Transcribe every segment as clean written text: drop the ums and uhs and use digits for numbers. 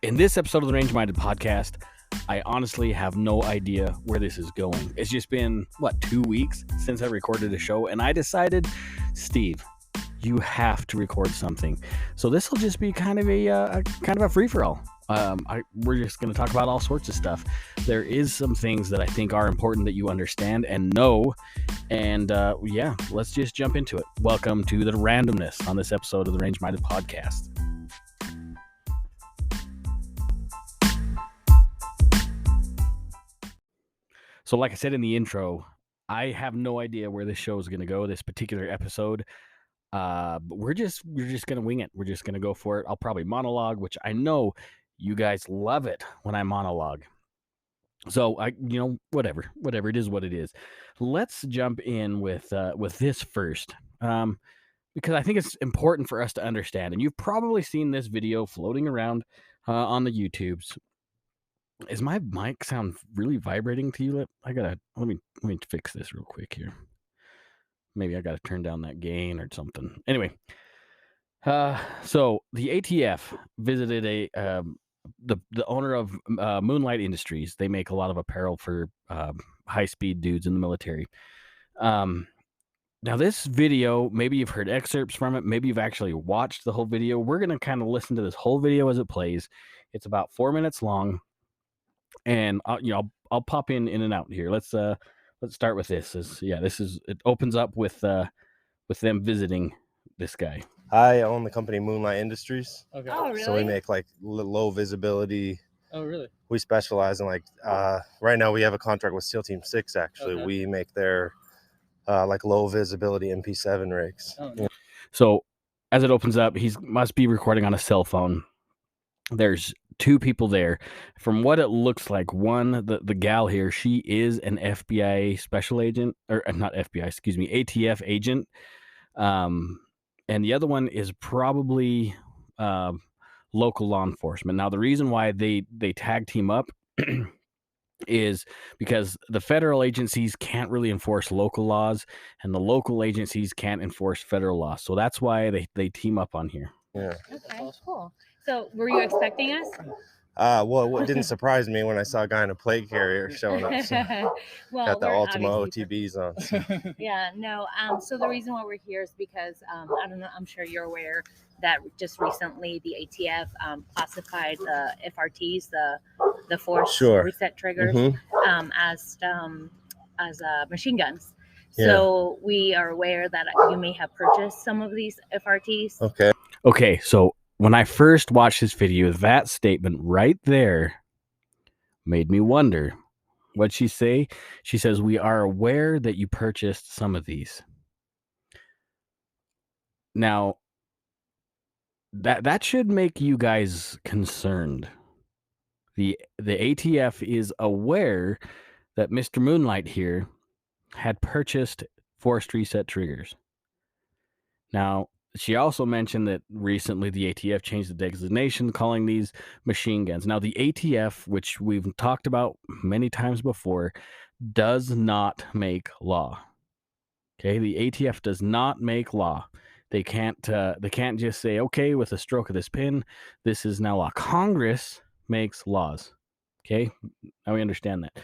In this episode of the Range Minded Podcast, I honestly have no idea where this is going. It's just been, 2 weeks since I recorded a show, and I decided, Steve, you have to record something. So this will just be kind of a free-for-all. We're just going to talk about all sorts of stuff. There is some things that I think are important that you understand and know. And let's just jump into it. Welcome to the randomness on this episode of the Range Minded Podcast. So like I said in the intro, I have no idea where this show is going to go, this particular episode. But we're just going to wing it. We're just going to go for it. I'll probably monolog, which I know you guys love it when I monolog. So whatever it is what it is. Let's jump in with this first. Because I think it's important for us to understand, and you've probably seen this video floating around on the YouTubes. Is my mic sound really vibrating to you? Let me fix this real quick here. Maybe I gotta turn down that gain or something. Anyway, so the ATF visited the owner of Moonlight Industries. They make a lot of apparel for high-speed dudes in the military. Now this video, maybe you've heard excerpts from it. Maybe you've actually watched the whole video. We're gonna kind of listen to this whole video as it plays. It's about 4 minutes long. And I'll pop in and out here. Let's start with this. It opens up with them visiting this guy. I own the company Moonlight Industries. Okay. Oh, really? So we make like low visibility. Oh, really? We specialize in right now we have a contract with SEAL Team 6 actually. Okay. We make their low visibility MP7 rigs. Oh, nice. So as it opens up, he must be recording on a cell phone. There's two people there. From what it looks like, one, the gal here, she is an FBI special agent, or not FBI, excuse me, ATF agent. And the other one is probably local law enforcement. Now, the reason why they tag team up is because the federal agencies can't really enforce local laws, and the local agencies can't enforce federal laws. So that's why they team up on here. Yeah. Okay, cool. So were you expecting us? Well, what didn't surprise me when I saw a guy in a plate carrier showing up. So Well, got the we're Ultima obviously- OTBs on. So. Yeah, no. So the reason why we're here is because I don't know. I'm sure you're aware that just recently the ATF classified the FRTs, the force Sure. reset triggers, Mhm. as machine guns. Yeah. So we are aware that you may have purchased some of these FRTs. Okay. So when I first watched this video, that statement right there made me wonder. What'd she say? She says, "We are aware that you purchased some of these." Now, that should make you guys concerned. The ATF is aware that Mr. Moonlight here had purchased forced reset triggers. Now, she also mentioned that recently the ATF changed the designation, calling these machine guns. Now, the ATF, which we've talked about many times before, does not make law. Okay, the ATF does not make law. They can't just say, okay, with a stroke of this pen, this is now law. Congress makes laws. Okay, now we understand that.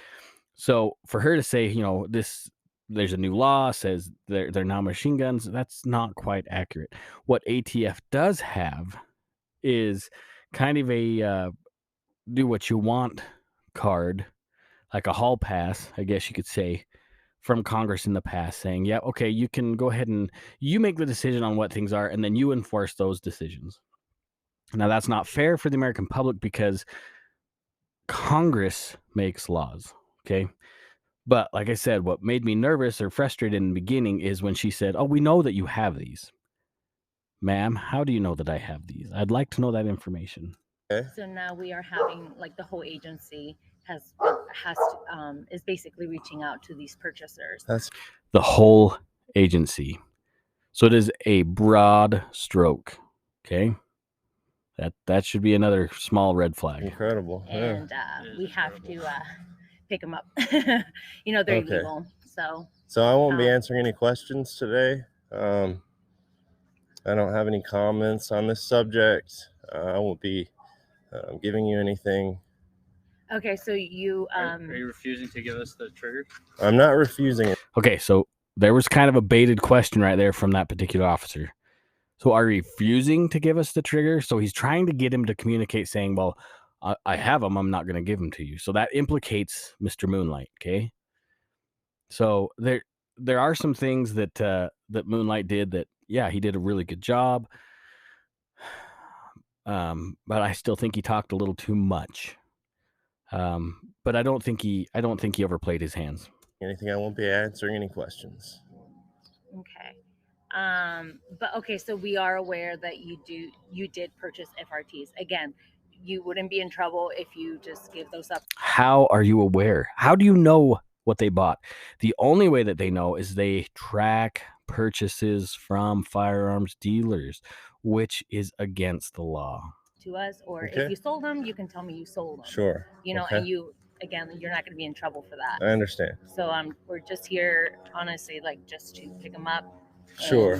So for her to say, there's a new law says they're now machine guns, that's not quite accurate. What ATF does have is kind of a do what you want card, like a hall pass, I guess you could say, from Congress in the past, saying, yeah, okay, you can go ahead and you make the decision on what things are, and then you enforce those decisions. Now, that's not fair for the American public because Congress makes laws, okay? But like I said, what made me nervous or frustrated in the beginning is when she said, "Oh, we know that you have these." Ma'am, how do you know that I have these? I'd like to know that information. Okay. So now we are having the whole agency is basically reaching out to these purchasers. That's The whole agency. So it is a broad stroke. Okay. That should be another small red flag. incredible. And we have to pick them up. They're Okay. illegal. So I won't be answering any questions today. I don't have any comments on this subject. I won't be giving you anything. Okay, so you Are you refusing to give us the triggers? I'm not refusing it. Okay, so there was kind of a baited question right there from that particular officer. So are you refusing to give us the trigger? So he's trying to get him to communicate saying, well, I have them. I'm not going to give them to you. So that implicates Mr. Moonlight. Okay. So there are some things that that Moonlight did that, yeah, he did a really good job. But I still think he talked a little too much. But I don't think he overplayed his hands. Anything, I won't be answering any questions. okay. But okay, so we are aware that you did purchase FRTs. Again, you wouldn't be in trouble if you just give those up. How are you aware? How do you know what they bought? The only way that they know is they track purchases from firearms dealers, which is against the law. To us, or Okay. if you sold them, you can tell me you sold them. Sure. You know, Okay. and you're not going to be in trouble for that. I understand. So we're just here, honestly, like just to pick them up. Sure.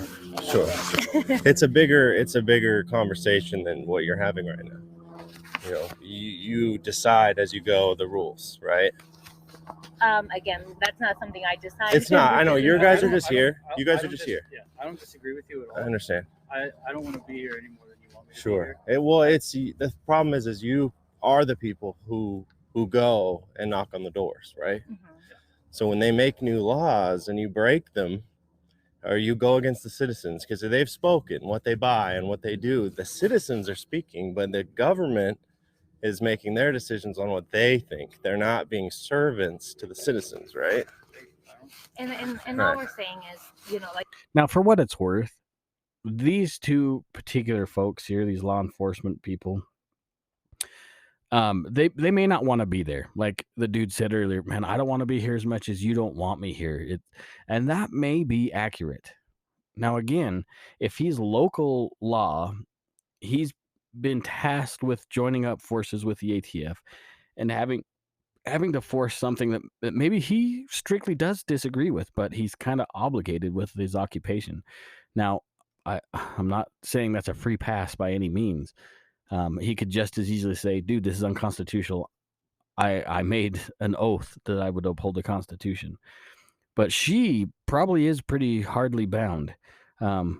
It's a bigger conversation than what you're having right now. You know, you decide as you go the rules, right? Again, that's not something I decide. It's not. I know your guys are just here. You guys are just here. Yeah, I don't disagree with you at all. I understand. I don't want to be here any more than you want me to Sure. be here. It's the problem is you are the people who go and knock on the doors, right? Mhm. So when they make new laws and you break them, or you go against the citizens because they've spoken what they buy and what they do, the citizens are speaking, but the government is making their decisions on what they think. They're not being servants to the citizens, right? And Right. all we're saying is, you know, like Now, for what it's worth, these two particular folks here, these law enforcement people, they may not want to be there. Like the dude said earlier, man, I don't want to be here as much as you don't want me here. And that may be accurate. Now, again, if he's local law, he's been tasked with joining up forces with the ATF and having to force something that maybe he strictly does disagree with, but he's kind of obligated with his occupation. Now, I'm not saying that's a free pass by any means. He could just as easily say, dude, this is unconstitutional. I made an oath that I would uphold the Constitution. But she probably is pretty hardly bound. And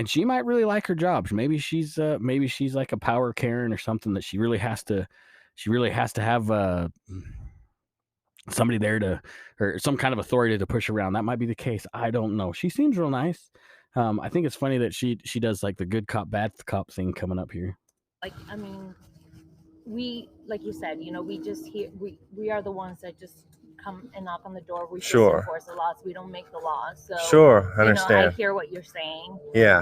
she might really like her job. Maybe she's like a power Karen or something that she really has to have somebody there to, or some kind of authority to push around. That might be the case. I don't know. She seems real nice. I think it's funny that she does like the good cop, bad cop thing coming up here. I mean, we, like you said, you know, we just hear, we are the ones that just come and knock on the door. We just Sure. enforce the laws. We don't make the laws. So Sure, I you know, I understand. hear what you're saying. Yeah.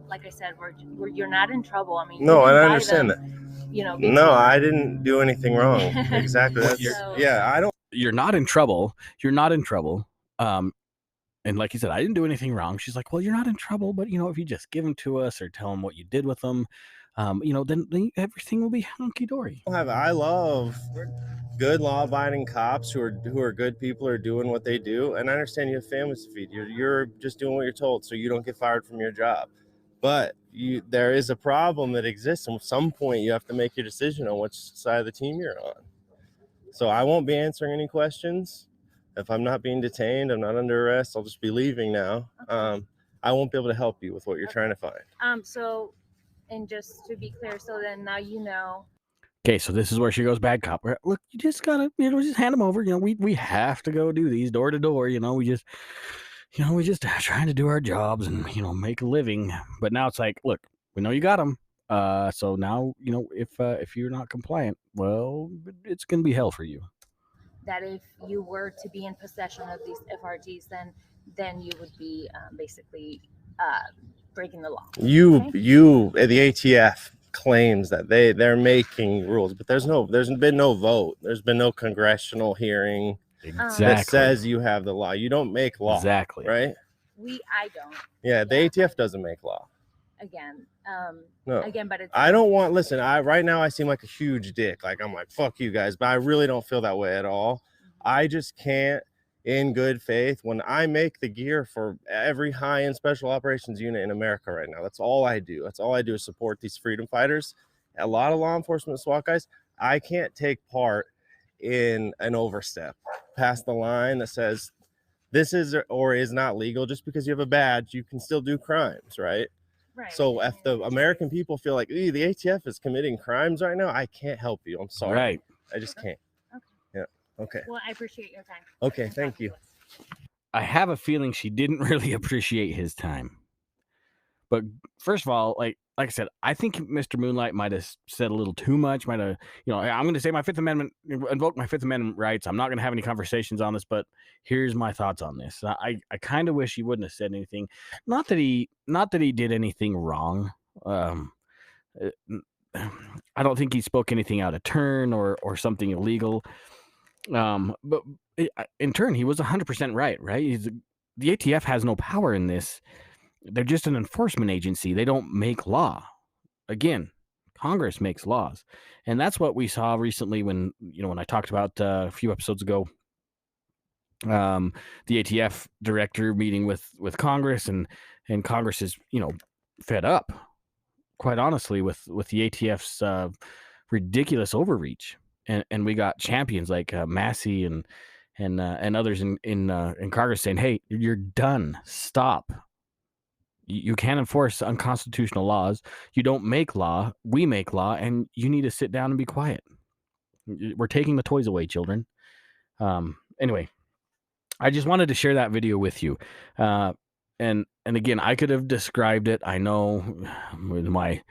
Like I said, you're not in trouble. I mean, No, you and didn't I buy understand them, you know. No, I didn't do anything wrong. Exactly. That's, So- yeah, I don't. You're not in trouble. You're not in trouble. And like you said, I didn't do anything wrong. She's like, well, you're not in trouble, but you know, if you just give them to us or tell them what you did with them, you know, then everything will be hunky dory. I love good law-abiding cops who are good people, are doing what they do, and I understand you have families to feed. You're just doing what you're told, so you don't get fired from your job. But there is a problem that exists, and at some point you have to make your decision on which side of the team you're on. So I won't be answering any questions. If I'm not being detained, I'm not under arrest, I'll just be leaving now. Okay. I won't be able to help you with what you're trying to find. So, and just to be clear, so then now you know. Okay, so this is where she goes bad cop. Look, you just gotta, you know, just hand them over. You know, we have to go do these door to door. You know, we just trying to do our jobs and, you know, make a living. But now it's like, look, we know you got them. So now, you know, if you're not compliant, well, it's gonna be hell for you. That if you were to be in possession of these FRGs, then you would be basically breaking the law. The ATF claims that they're making rules, but there's been no vote. There's been no congressional hearing that says you have the law. You don't make law. Exactly. Right? I don't. Yeah, the ATF doesn't make law. Again, No. Again, but it's. I don't want. Listen, right now I seem like a huge dick. Like I'm like fuck you guys, but I really don't feel that way at all. I just can't, in good faith, when I make the gear for every high-end special operations unit in America right now. That's all I do. That's all I do is support these freedom fighters. A lot of law enforcement SWAT guys, I can't take part in an overstep past the line that says this is or is not legal. Just because you have a badge, you can still do crimes, right? Right. So if the American people feel like the ATF is committing crimes right now, I can't help you. I'm sorry. Right. I just can't. Okay. Yeah. Okay. Well, I appreciate your time. Okay. and Thank talking you. to us. I have a feeling she didn't really appreciate his time. But first of all, like I said, I think Mr. Moonlight might have said a little too much. Might have, I'm going to say my Fifth Amendment, invoke my Fifth Amendment rights. I'm not going to have any conversations on this, but here's my thoughts on this. I kind of wish he wouldn't have said anything. Not that he did anything wrong. Uh, I don't think he spoke anything out of turn or something illegal. But in turn, he was 100% right. Right? The ATF has no power in this. They're just an enforcement agency. They don't make law. Again, Congress makes laws. And that's what we saw recently when I talked about a few episodes ago, the ATF director meeting with Congress, and Congress is, fed up, quite honestly, with the ATF's ridiculous overreach. And we got champions like Massey and others in Congress saying, "Hey, you're done. Stop. You can't enforce unconstitutional laws. You don't make law. We make law, and you need to sit down and be quiet. We're taking the toys away, children." Anyway, I just wanted to share that video with you. And again, I could have described it, I know, with my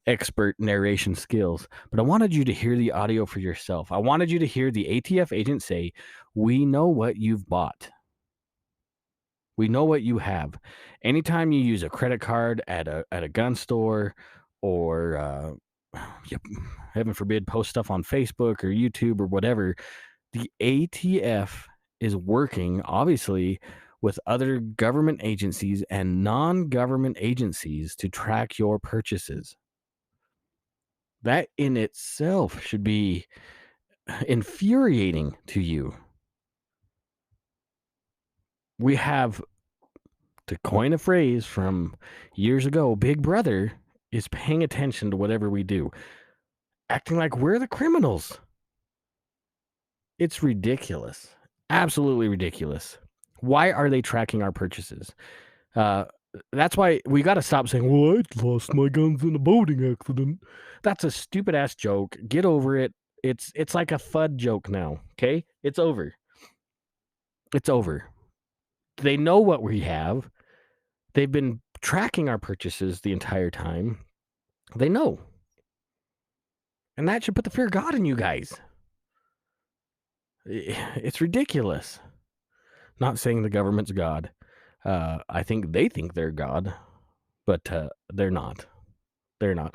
expert narration skills, but I wanted you to hear the audio for yourself. I wanted you to hear the ATF agent say, "We know what you've bought. We know what you have." Anytime you use a credit card at a gun store, or heaven forbid, post stuff on Facebook or YouTube or whatever, the ATF is working, obviously, with other government agencies and non-government agencies to track your purchases. That in itself should be infuriating to you. We have, to coin a phrase from years ago, Big Brother is paying attention to whatever we do, acting like we're the criminals. It's ridiculous. Absolutely ridiculous. Why are they tracking our purchases? That's why we got to stop saying, "Well, I lost my guns in a boating accident." That's a stupid ass joke. Get over it. It's like a FUD joke now. Okay, it's over. It's over. They know what we have. They've been tracking our purchases the entire time. They know. And that should put the fear of God in you guys. It's ridiculous. Not saying the government's God. I think they think they're God, but they're not. They're not.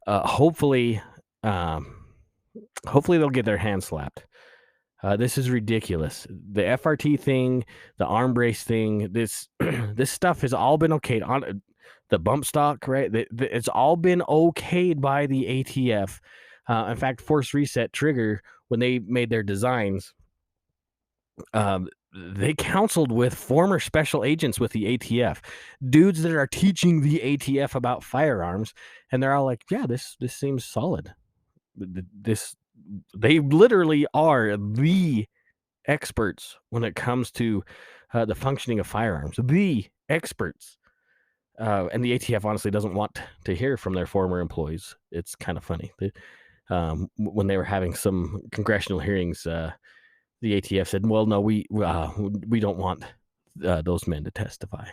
Hopefully they'll get their hands slapped. This is ridiculous. The FRT thing, the arm brace thing, this this stuff has all been okayed on the bump stock, right? It's all been okayed by the ATF. In fact, Force Reset Trigger, when they made their designs, they counseled with former special agents with the ATF, dudes that are teaching the ATF about firearms, and they're all like, "Yeah, this seems solid." They literally are the experts when it comes to the functioning of firearms. The experts. And the ATF honestly doesn't want to hear from their former employees. It's kind of funny. When they were having some congressional hearings, the ATF said, "Well, no, we don't want those men to testify."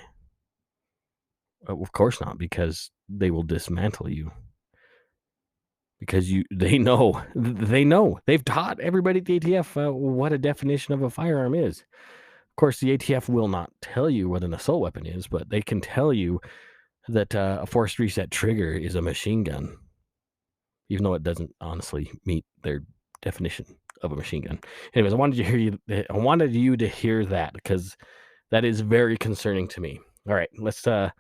Of course not, because they will dismantle you. Because they know they've taught everybody at the ATF what a definition of a firearm is. Of course, the ATF will not tell you what an assault weapon is, but they can tell you that a forced reset trigger is a machine gun, even though it doesn't honestly meet their definition of a machine gun. Anyways, I wanted you to hear that, because that is very concerning to me. All right, let's go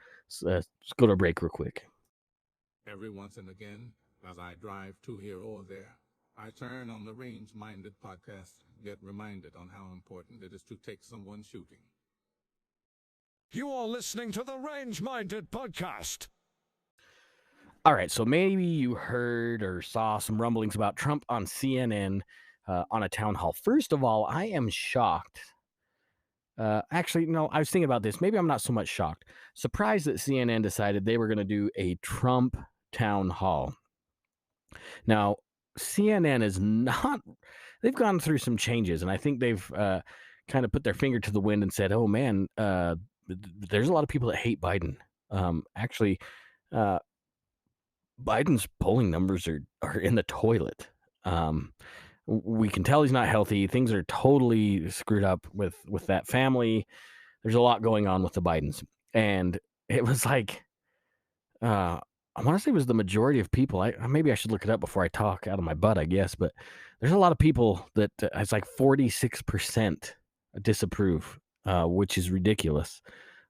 to a break real quick. Every once and again, as I drive to here or there, I turn on the Range Minded podcast, get reminded on how important it is to take someone shooting. You are listening to the Range Minded podcast. All right, so maybe you heard or saw some rumblings about Trump on CNN on a town hall. First of all, I am shocked. Actually, no, I was thinking about this. Maybe I'm not so much shocked. Surprised that CNN decided they were going to do a Trump town hall. Now, CNN is not, they've gone through some changes, and I think they've kind of put their finger to the wind and said, oh man, there's a lot of people that hate Biden. Actually, uh, Biden's polling numbers are in the toilet. We can tell he's not healthy. Things are totally screwed up with that family. There's a lot going on with the Bidens, and it was like, I want to say it was the majority of people. Maybe I should look it up before I talk out of my butt, I guess. But there's a lot of people that it's like 46% disapprove, which is ridiculous.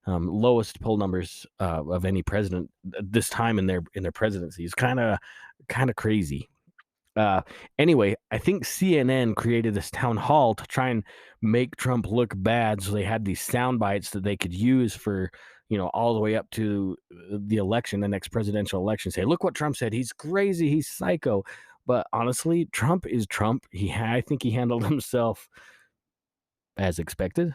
Lowest poll numbers of any president this time in their presidency is kind of crazy. Anyway, I think CNN created this town hall to try and make Trump look bad, so they had these sound bites that they could use for, all the way up to the election, the next presidential election. Say, look what Trump said. He's crazy. He's psycho. But honestly, Trump is Trump. I think he handled himself as expected.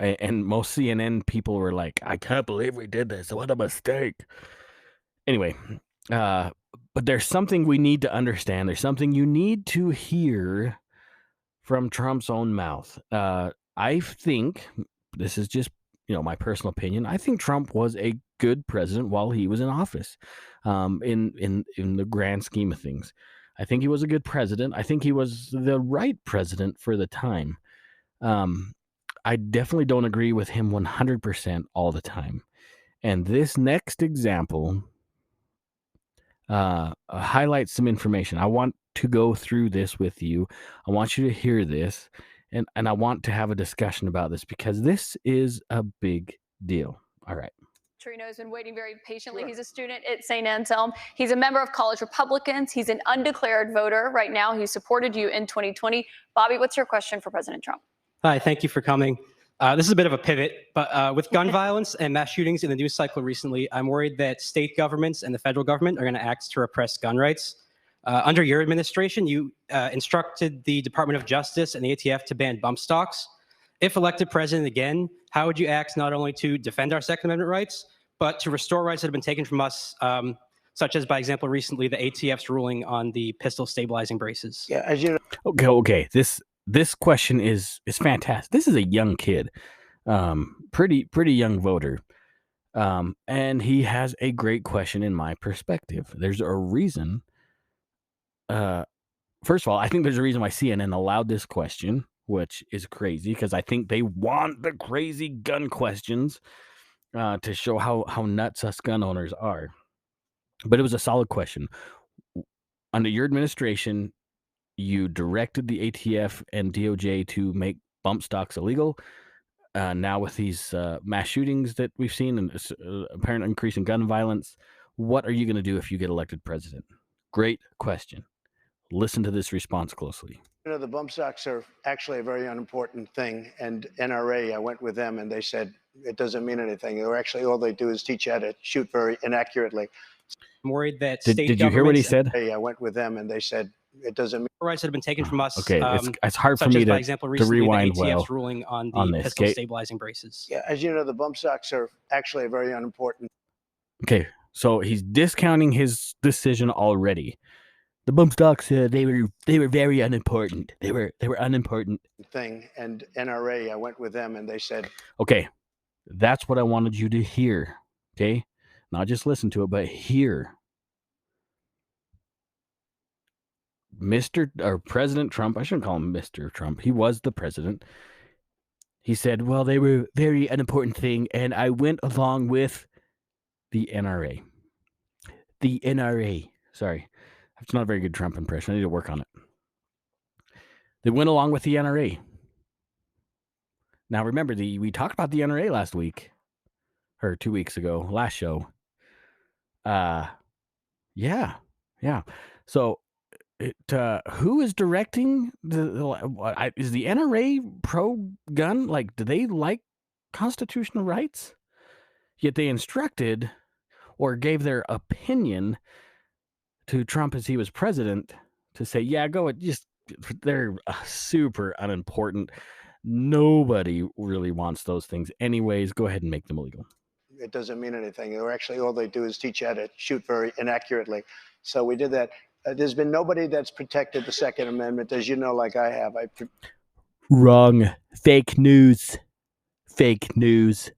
And most CNN people were like, I can't believe we did this. What a mistake. Anyway, but there's something we need to understand. There's something you need to hear from Trump's own mouth. I think this is just, my personal opinion. I think Trump was a good president while he was in office. In the grand scheme of things, I think he was a good president. I think he was the right president for the time. I definitely don't agree with him 100% all the time. And this next example highlights some information. I want to go through this with you. I want you to hear this, and I want to have a discussion about this because this is a big deal. All right. Trino has been waiting very patiently. He's a student at St. Anselm. He's a member of College Republicans. He's an undeclared voter right now. He supported you in 2020. Bobby, what's your question for President Trump? Hi, thank you for coming. This is a bit of a pivot, but with gun violence and mass shootings in the news cycle recently, I'm worried that state governments and the federal government are going to act to repress gun rights. Under your administration, you instructed the Department of Justice and the ATF to ban bump stocks. If elected president again, how would you act not only to defend our Second Amendment rights, but to restore rights that have been taken from us, such as, by example, recently the ATF's ruling on the pistol stabilizing braces? Yeah, as you know. Okay. This question is fantastic. This is a young kid, pretty young voter, and he has a great question in my perspective. There's a reason. First of all, I think there's a reason why CNN allowed this question, which is crazy because I think they want the crazy gun questions to show how nuts us gun owners are. But it was a solid question. Under your administration, you directed the ATF and DOJ to make bump stocks illegal. Now with these mass shootings that we've seen and apparent increase in gun violence, what are you going to do if you get elected president? Great question. Listen to this response closely. The bump stocks are actually a very unimportant thing. And NRA, I went with them and they said it doesn't mean anything. Or actually, all they do is teach you how to shoot very inaccurately. I'm worried that Did you hear what he said? I went with them and they said it doesn't mean rights that have been taken from us. Okay, it's hard for me by example, to recently, rewind the ATF's well ruling on the on this, pistol okay? stabilizing braces. Yeah, as you know, the bump stocks are actually a very unimportant. Okay, so he's discounting his decision already. The bump stocks, they were very unimportant. They were unimportant thing. And NRA, I went with them and they said, okay, that's what I wanted you to hear. Okay, not just listen to it, but hear. President Trump, I shouldn't call him Mr. Trump. He was the president. He said, well, they were very unimportant thing, and I went along with the NRA. The NRA. Sorry. It's not a very good Trump impression. I need to work on it. They went along with the NRA. Now, remember, we talked about the NRA last week, or 2 weeks ago, last show. Yeah. So, who is directing is the NRA pro-gun? Like, do they like constitutional rights? Yet they instructed or gave their opinion to Trump as he was president to say, yeah, go it. Just they're super unimportant. Nobody really wants those things anyways. Go ahead and make them illegal. It doesn't mean anything. Or actually, all they do is teach you how to shoot very inaccurately. So we did that. There's been nobody that's protected the Second Amendment, as you know, like I have. Wrong. Fake news. Fake news.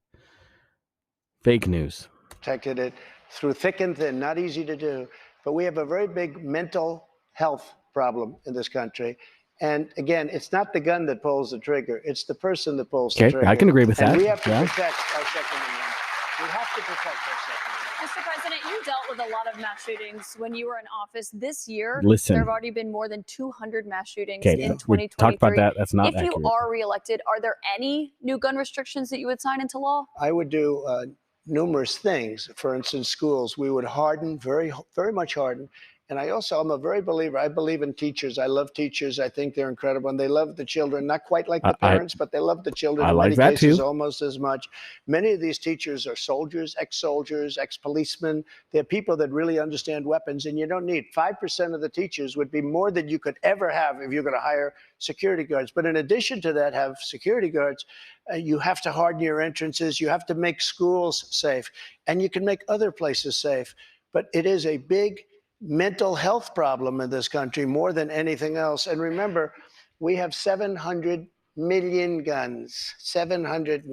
Fake news. Protected it through thick and thin, not easy to do. But we have a very big mental health problem in this country. And again, it's not the gun that pulls the trigger, it's the person that pulls the trigger. I can agree with that. And we have to protect our Second Amendment. We have to protect our Second Amendment. Mr. President, you dealt with a lot of mass shootings when you were in office. This year, Listen. there have already been more than 200 mass shootings Okay, in we 2023. talked about that. That's not If accurate. you are reelected, are there any new gun restrictions that you would sign into law? I would do numerous things. For instance, schools, we would harden, very much harden. And I'm a very believer. I believe in teachers. I love teachers. I think they're incredible. And they love the children, not quite like the parents, but they love the children in many cases almost as much. Many of these teachers are soldiers, ex-policemen. They're people that really understand weapons. And you don't need 5% of the teachers would be more than you could ever have if you're going to hire security guards. But in addition to that, have security guards. You have to harden your entrances. You have to make schools safe. And you can make other places safe. But it is a big mental health problem in this country more than anything else. And remember, we have 700 million guns. 700.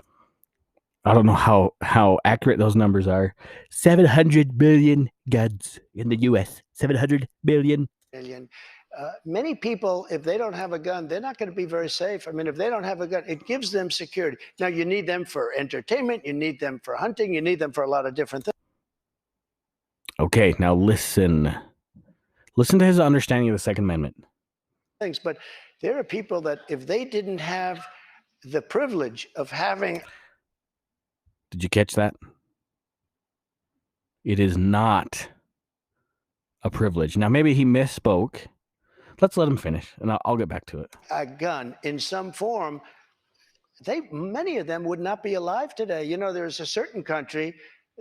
I don't know how accurate those numbers are. 700 billion guns in the U.S. 700 billion. Many people, if they don't have a gun, they're not going to be very safe. I mean, if they don't have a gun, it gives them security. Now, you need them for entertainment. You need them for hunting. You need them for a lot of different things. Okay, now listen. Listen to his understanding of the Second Amendment. But there are people that if they didn't have the privilege of having... Did you catch that? It is not a privilege. Now, maybe he misspoke. Let's let him finish, and I'll get back to it. A gun in some form, many of them would not be alive today. You know, there's a certain country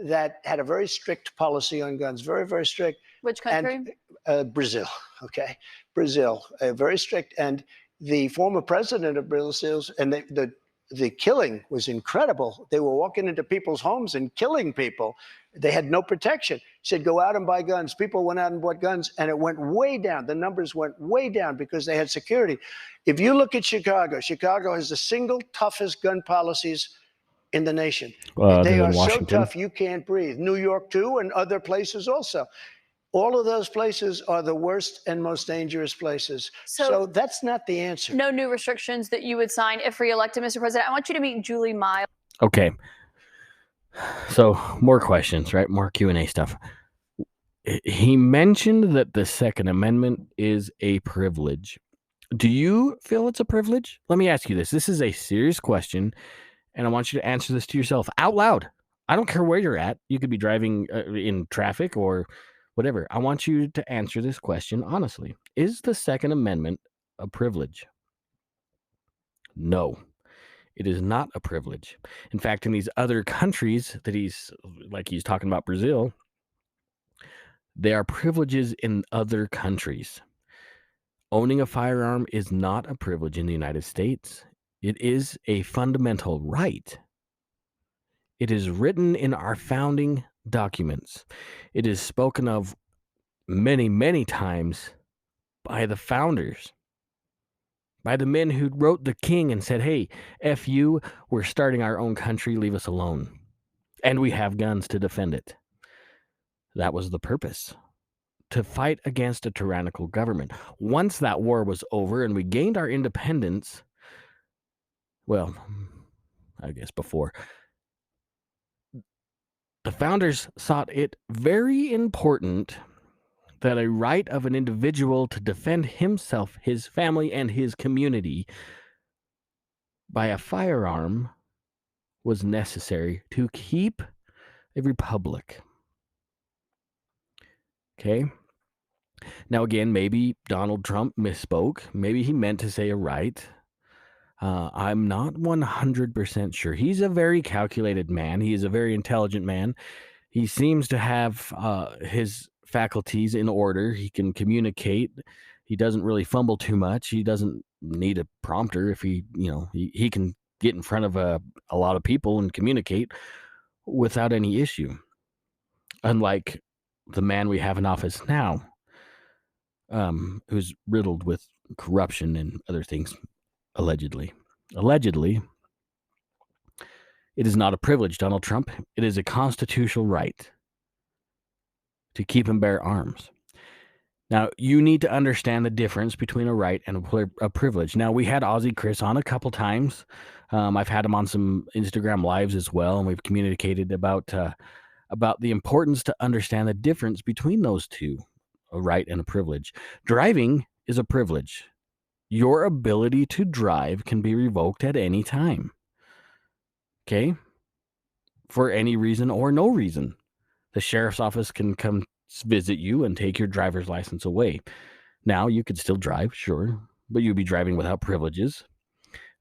that had a very strict policy on guns, very, very strict. Which country? And, Brazil, okay? Brazil, very strict. And the former president of Brazil, and the killing was incredible. They were walking into people's homes and killing people. They had no protection. He said, go out and buy guns. People went out and bought guns, and it went way down. The numbers went way down because they had security. If you look at Chicago, Chicago has the single toughest gun policies in the nation. They are so tough you can't breathe. New York, too, and other places also. All of those places are the worst and most dangerous places. So that's not the answer. No new restrictions that you would sign if reelected, Mr. President. I want you to meet Julie Miles. Okay. So more questions, right? More Q&A stuff. He mentioned that the Second Amendment is a privilege. Do you feel it's a privilege? Let me ask you this. This is a serious question, and I want you to answer this to yourself out loud. I don't care where you're at. You could be driving in traffic or whatever. I want you to answer this question honestly. Is the Second Amendment a privilege? No, it is not a privilege. In fact, in these other countries that he's talking about Brazil, there are privileges in other countries. Owning a firearm is not a privilege in the United States. It is a fundamental right. It is written in our founding documents. It is spoken of many, many times by the founders, by the men who wrote the king and said, hey, F you, we're starting our own country, leave us alone. And we have guns to defend it. That was the purpose, to fight against a tyrannical government. Once that war was over and we gained our independence, well, I guess before, the founders thought it very important that a right of an individual to defend himself, his family, and his community by a firearm was necessary to keep a republic. Okay? Now, again, maybe Donald Trump misspoke. Maybe he meant to say a right. I'm not 100% sure. He's a very calculated man. He is a very intelligent man. He seems to have his faculties in order. He can communicate. He doesn't really fumble too much. He doesn't need a prompter if he can get in front of a lot of people and communicate without any issue. Unlike the man we have in office now, who's riddled with corruption and other things, allegedly. Allegedly, it is not a privilege, Donald Trump. It is a constitutional right to keep and bear arms. Now, you need to understand the difference between a right and a privilege. Now, we had Aussie Chris on a couple times. I've had him on some Instagram lives as well, and we've communicated about the importance to understand the difference between those two, a right and a privilege. Driving is a privilege. Your ability to drive can be revoked at any time. Okay? For any reason or no reason. The sheriff's office can come visit you and take your driver's license away. Now, you could still drive, sure, but you'd be driving without privileges,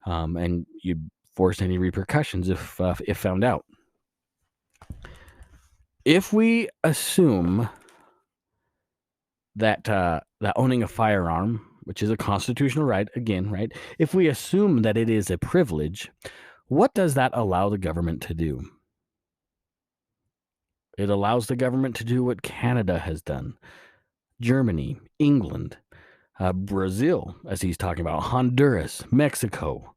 and you'd force any repercussions if found out. If we assume that owning a firearm, which is a constitutional right, again, right? If we assume that it is a privilege, what does that allow the government to do? It allows the government to do what Canada has done, Germany, England, Brazil, as he's talking about, Honduras, Mexico,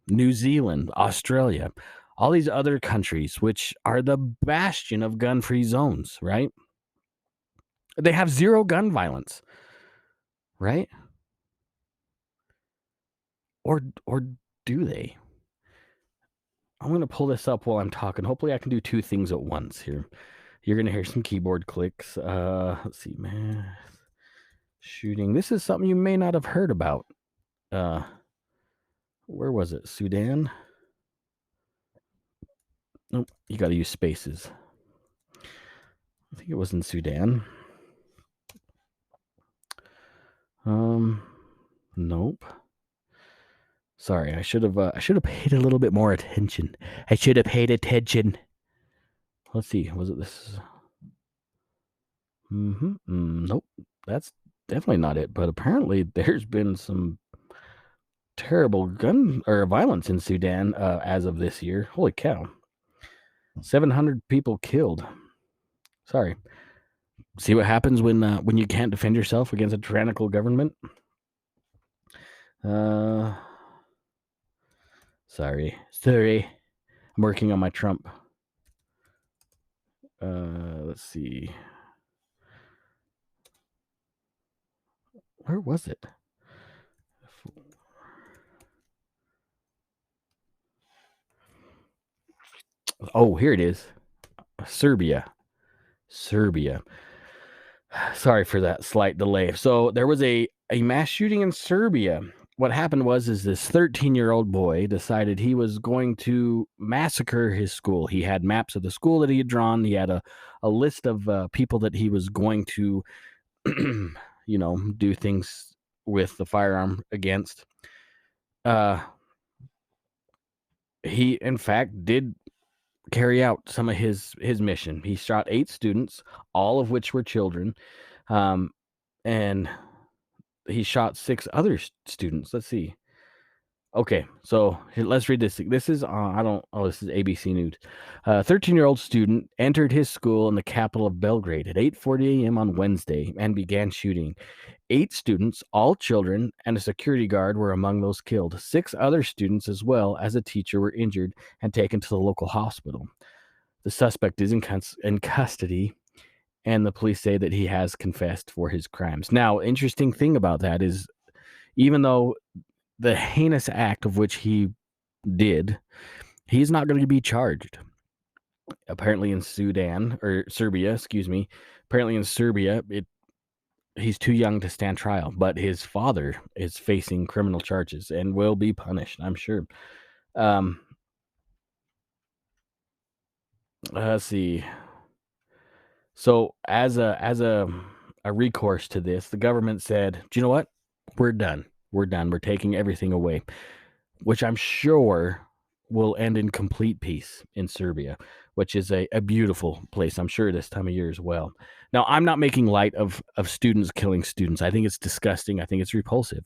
New Zealand, Australia, all these other countries, which are the bastion of gun-free zones, right? They have zero gun violence, right? Or do they? I'm going to pull this up while I'm talking. Hopefully I can do two things at once here. You're going to hear some keyboard clicks. Let's see, math, shooting. This is something you may not have heard about. Where was it? Sudan? Nope, you got to use spaces. I think it was in Sudan. Nope. Sorry, I should have paid a little bit more attention. I should have paid attention. Let's see, was it this? Nope, that's definitely not it. But apparently, there's been some terrible gun or violence in Sudan as of this year. Holy cow! 700 people killed. Sorry. See what happens when you can't defend yourself against a tyrannical government. Sorry. I'm working on my Trump. Let's see. Where was it? Oh, here it is. Serbia. Sorry for that slight delay. So there was a mass shooting in Serbia. What happened was this 13-year-old boy decided he was going to massacre his school. He had maps of the school that he had drawn. He had a list of people that he was going to, do things with the firearm against. He, in fact, did carry out some of his mission. He shot 8 students, all of which were children, and he shot 6 other students. Let's see. Okay, so let's read this. This is this is ABC News. 13-year-old student entered his school in the capital of Belgrade at 8:40 a.m. on Wednesday and began shooting. 8 students, all children, and a security guard were among those killed. 6 other students, as well as a teacher, were injured and taken to the local hospital. The suspect is in custody, and the police say that he has confessed for his crimes. Now, interesting thing about that is, even though the heinous act of which he did, he's not going to be charged. Apparently in Serbia, apparently in Serbia, he's too young to stand trial, but his father is facing criminal charges and will be punished, I'm sure. Let's see. So as a recourse to this, the government said, "Do you know what? We're done. We're taking everything away," which I'm sure will end in complete peace in Serbia, which is a beautiful place, I'm sure, this time of year as well. Now, I'm not making light of students killing students. I think it's disgusting. I think it's repulsive.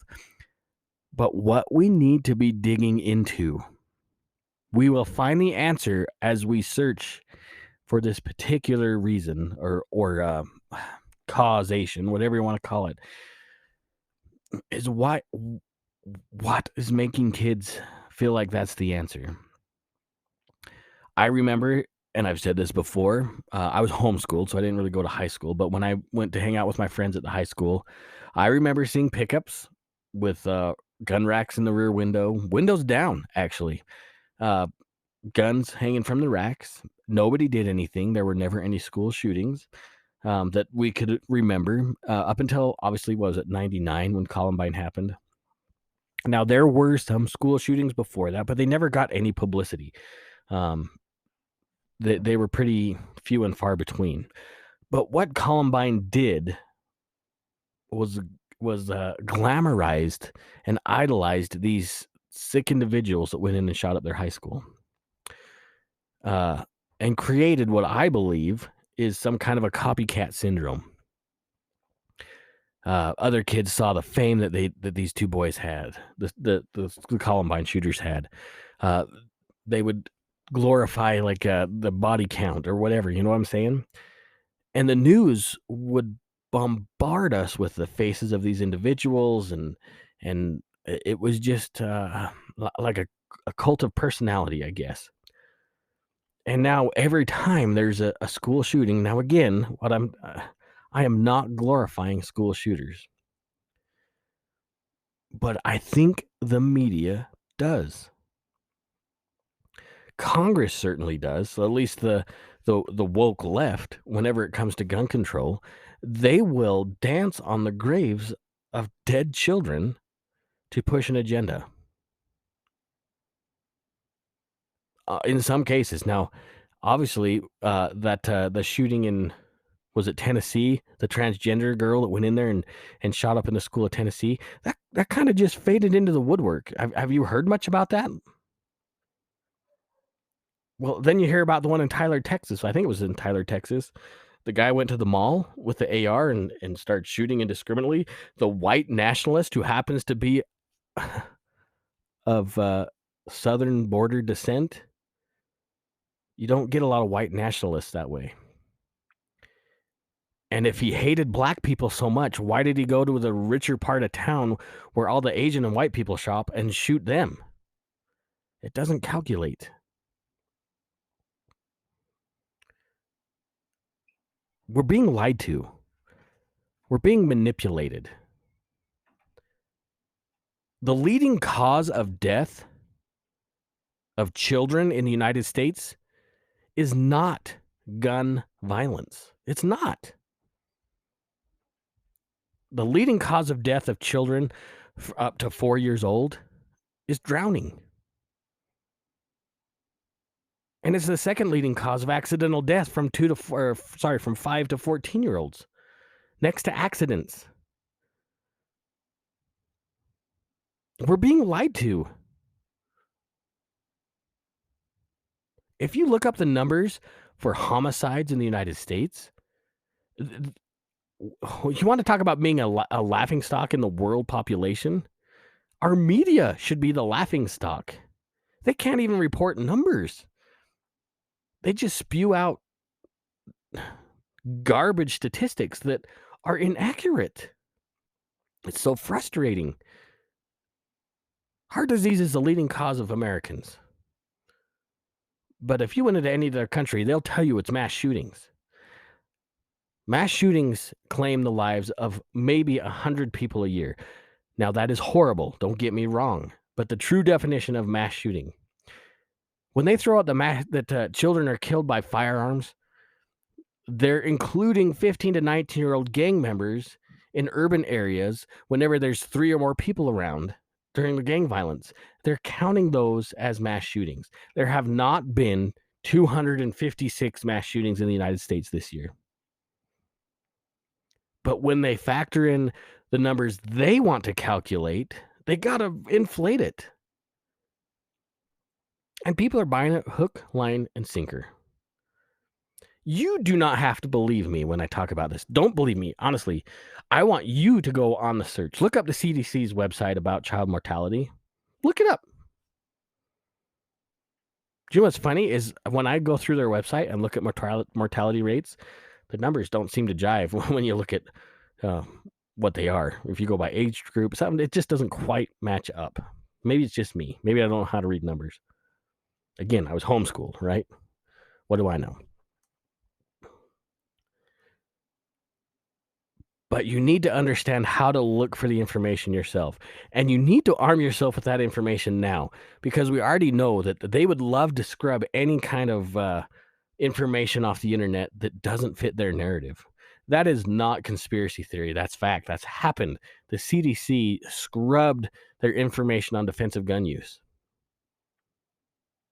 But what we need to be digging into, we will find the answer as we search for this particular reason or causation, whatever you want to call it, is what is making kids feel like that's the answer. I remember, and I've said this before, I was homeschooled, so I didn't really go to high school. But when I went to hang out with my friends at the high school, I remember seeing pickups with gun racks in the rear window, windows down, actually, guns hanging from the racks. Nobody did anything. There were never any school shootings that we could remember up until, obviously, what was it, 99 when Columbine happened. Now, there were some school shootings before that, but they never got any publicity. They were pretty few and far between. But what Columbine did was glamorized and idolized these sick individuals that went in and shot up their high school, and created what I believe is some kind of a copycat syndrome. Other kids saw the fame that these two boys had, the Columbine shooters had. They would glorify like the body count or whatever, you know what I'm saying? And the news would bombard us with the faces of these individuals, and it was just like a cult of personality, I guess. And now every time there's a school shooting, now again, I am not glorifying school shooters, but I think the media does. Congress certainly does. So at least the woke left, whenever it comes to gun control, they will dance on the graves of dead children to push an agenda. In some cases, now, obviously, the shooting in, was it Tennessee, the transgender girl that went in there and shot up in the school of Tennessee, that kind of just faded into the woodwork. Have you heard much about that? Well, then you hear about the one in Tyler, Texas. I think it was in Tyler, Texas. The guy went to the mall with the AR and started shooting indiscriminately. The white nationalist who happens to be of southern border descent. You don't get a lot of white nationalists that way. And if he hated black people so much, why did he go to the richer part of town where all the Asian and white people shop and shoot them? It doesn't calculate. We're being lied to. We're being manipulated. The leading cause of death of children in the United States is not gun violence. It's not. The leading cause of death of children up to 4 years old is drowning. And it's the second leading cause of accidental death from 5 to 14-year-olds, next to accidents. We're being lied to. If you look up the numbers for homicides in the United States, you want to talk about being a laughingstock in the world population? Our media should be the laughingstock. They can't even report numbers. They just spew out garbage statistics that are inaccurate. It's so frustrating. Heart disease is the leading cause of Americans. But if you went into any other country, they'll tell you it's mass shootings. Mass shootings claim the lives of maybe 100 people a year. Now, that is horrible. Don't get me wrong. But the true definition of mass shooting, when they throw out that children are killed by firearms, they're including 15 to 19-year-old gang members in urban areas whenever there's 3 or more people around during the gang violence. They're counting those as mass shootings. There have not been 256 mass shootings in the United States this year. But when they factor in the numbers they want to calculate, they got to inflate it. And people are buying it hook, line, and sinker. You do not have to believe me when I talk about this. Don't believe me. Honestly, I want you to go on the search. Look up the CDC's website about child mortality. Look it up. Do you know what's funny is when I go through their website and look at mortality rates, the numbers don't seem to jive when you look at what they are. If you go by age group, it just doesn't quite match up. Maybe it's just me. Maybe I don't know how to read numbers. Again, I was homeschooled, right? What do I know? But you need to understand how to look for the information yourself. And you need to arm yourself with that information now, because we already know that they would love to scrub any kind of information off the internet that doesn't fit their narrative. That is not conspiracy theory. That's fact. That's happened. The CDC scrubbed their information on defensive gun use,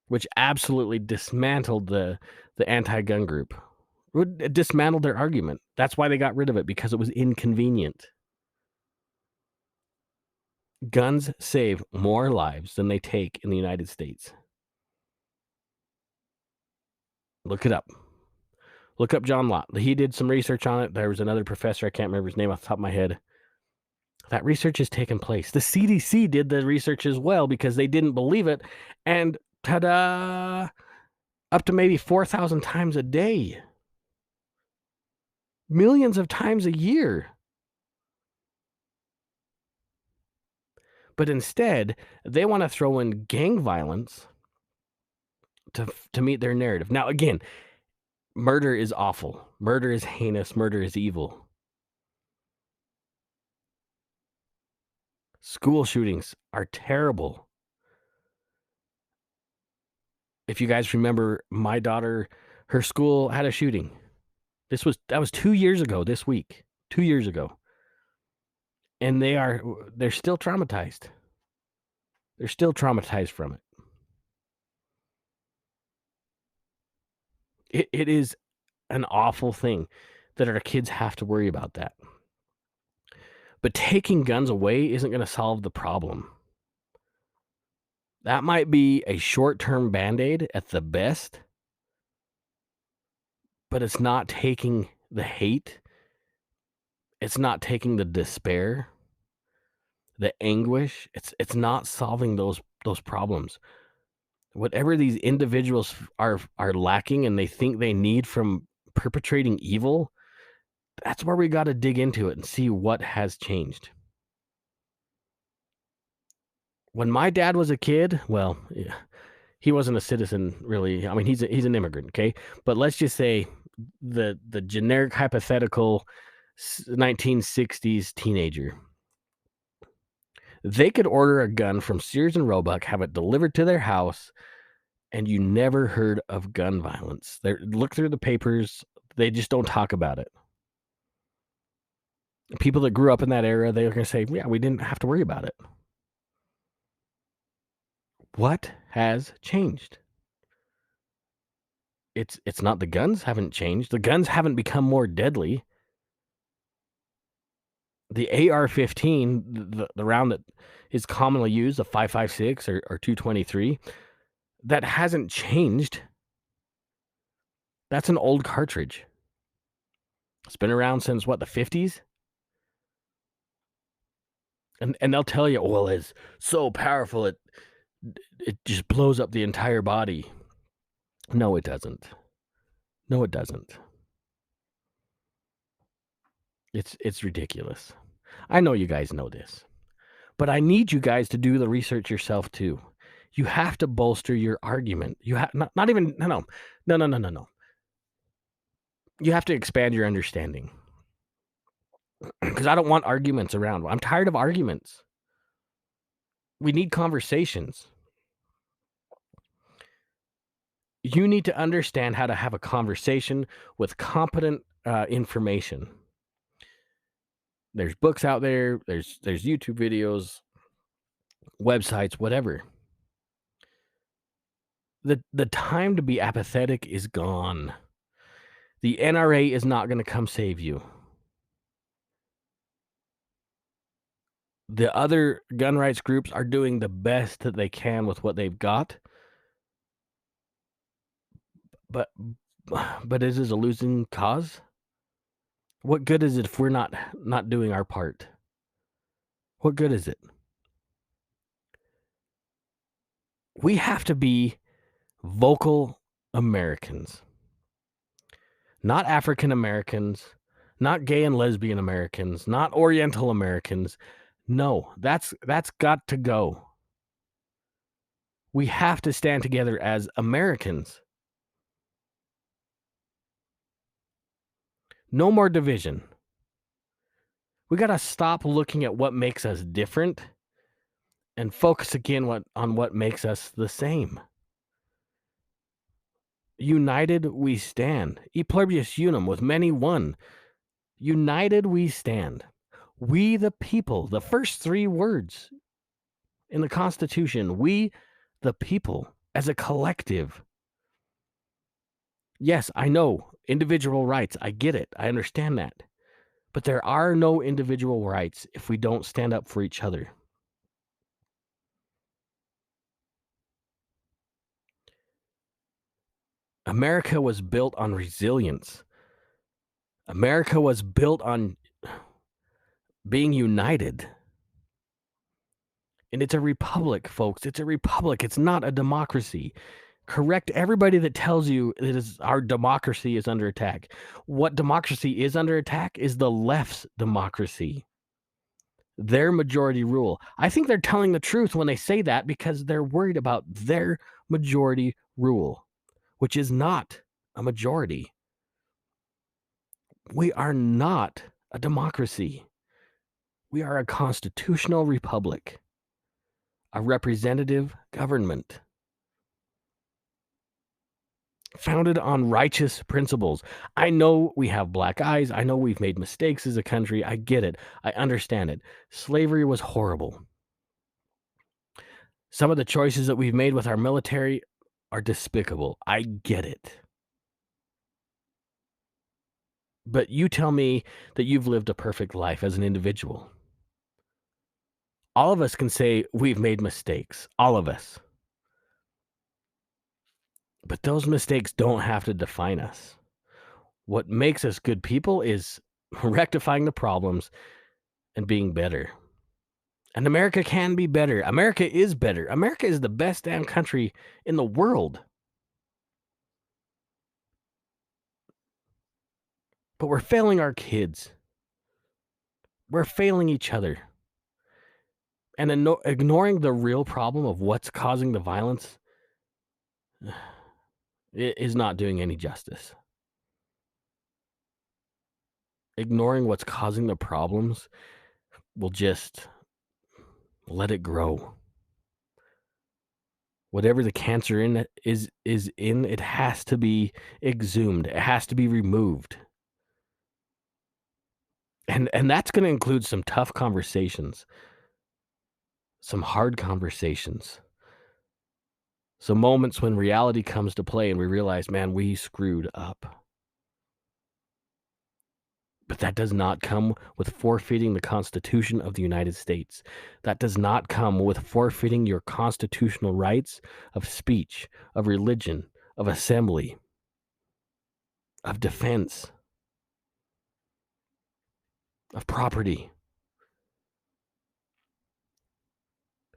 which absolutely dismantled the anti-gun group. It dismantled their argument. That's why they got rid of it, because it was inconvenient. Guns save more lives than they take in the United States. Look it up. Look up John Lott. He did some research on it. There was another professor, I can't remember his name off the top of my head. That research has taken place. The CDC did the research as well because they didn't believe it. And ta-da! Up to maybe 4,000 times a day. Millions of times a year. But instead, they want to throw in gang violence to meet their narrative. Now, again, murder is awful. Murder is heinous. Murder is evil. School shootings are terrible. If you guys remember, my daughter, her school had a shooting. That was 2 years ago this week. 2 years ago. And they're still traumatized. They're still traumatized from it. It is an awful thing that our kids have to worry about that. But taking guns away isn't going to solve the problem. That might be a short-term Band-Aid at the best, but it's not taking the hate. It's not taking the despair, the anguish. It's not solving those problems. Whatever these individuals are lacking and they think they need from perpetrating evil, that's where we got to dig into it and see what has changed. When my dad was a kid, well, yeah, he wasn't a citizen really. I mean, he's an immigrant, okay? But let's just say the generic hypothetical 1960s teenager. They could order a gun from Sears and Roebuck, have it delivered to their house, and you never heard of gun violence. Look through the papers, they just don't talk about it. People that grew up in that era, they're going to say, yeah, we didn't have to worry about it. What has changed? It's not the guns haven't changed. The guns haven't become more deadly. The AR-15, the round that is commonly used, the 5.56 or 223, that hasn't changed. That's an old cartridge. It's been around since, what, the 50s? And they'll tell you, well, it's so powerful, it just blows up the entire body. No, it doesn't. No, it doesn't. It's ridiculous. I know you guys know this, but I need you guys to do the research yourself too. You have to bolster your argument. You have not even no. You have to expand your understanding, because I don't want arguments around. I'm tired of arguments. We need conversations. You need to understand how to have a conversation with competent information. There's books out there. There's YouTube videos, websites, whatever. The time to be apathetic is gone. The NRA is not going to come save you. The other gun rights groups are doing the best that they can with what they've got. But But is it a losing cause? What good is it if we're not doing our part? What good is it? We have to be vocal Americans, not African Americans, not gay and lesbian Americans, not Oriental Americans. No, that's got to go. We have to stand together as Americans. No more division. We got to stop looking at what makes us different and focus again on what makes us the same. United we stand. E pluribus unum, with many one. United we stand. We the people, the first 3 words in the Constitution, we the people as a collective. Yes, I know, individual rights, I get it, I understand that. But there are no individual rights if we don't stand up for each other. America was built on resilience. America was built on being united. And it's a republic, folks. It's a republic. It's not a democracy. Correct everybody that tells you our democracy is under attack. What democracy is under attack is the left's democracy. Their majority rule. I think they're telling the truth when they say that because they're worried about their majority rule, which is not a majority. We are not a democracy. We are a constitutional republic, a representative government founded on righteous principles. I know we have black eyes. I know we've made mistakes as a country. I get it. I understand it. Slavery was horrible. Some of the choices that we've made with our military are despicable. I get it. But you tell me that you've lived a perfect life as an individual. All of us can say we've made mistakes. All of us. But those mistakes don't have to define us. What makes us good people is rectifying the problems and being better. And America can be better. America is better. America is the best damn country in the world. But we're failing our kids. We're failing each other. And ignoring the real problem of what's causing the violence is not doing any justice. Ignoring what's causing the problems will just let it grow. Whatever the cancer is in, it has to be exhumed. It has to be removed. And that's going to include some tough conversations, some hard conversations, some moments when reality comes to play and we realize, man, we screwed up. But that does not come with forfeiting the Constitution of the United States. That does not come with forfeiting your constitutional rights of speech, of religion, of assembly, of defense, of property.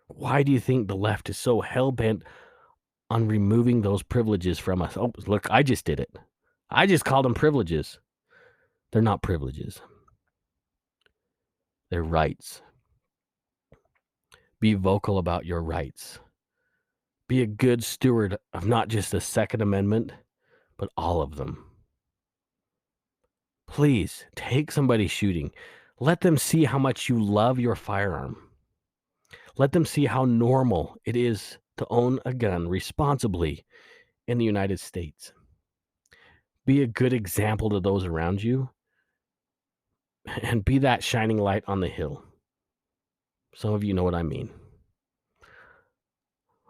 Why do you think the left is so hell-bent on removing those privileges from us? Oh, look, I just did it. I just called them privileges. They're not privileges. They're rights. Be vocal about your rights. Be a good steward of not just the Second Amendment, but all of them. Please take somebody shooting. Let them see how much you love your firearm. Let them see how normal it is to own a gun responsibly in the United States. Be a good example to those around you and be that shining light on the hill. Some of you know what I mean.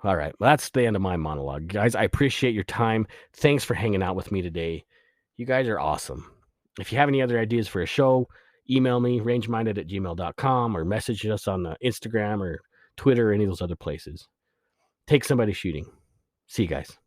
All right, well, that's the end of my monologue. Guys, I appreciate your time. Thanks for hanging out with me today. You guys are awesome. If you have any other ideas for a show, email me, rangeminded@gmail.com, or message us on Instagram or Twitter or any of those other places. Take somebody shooting. See you guys.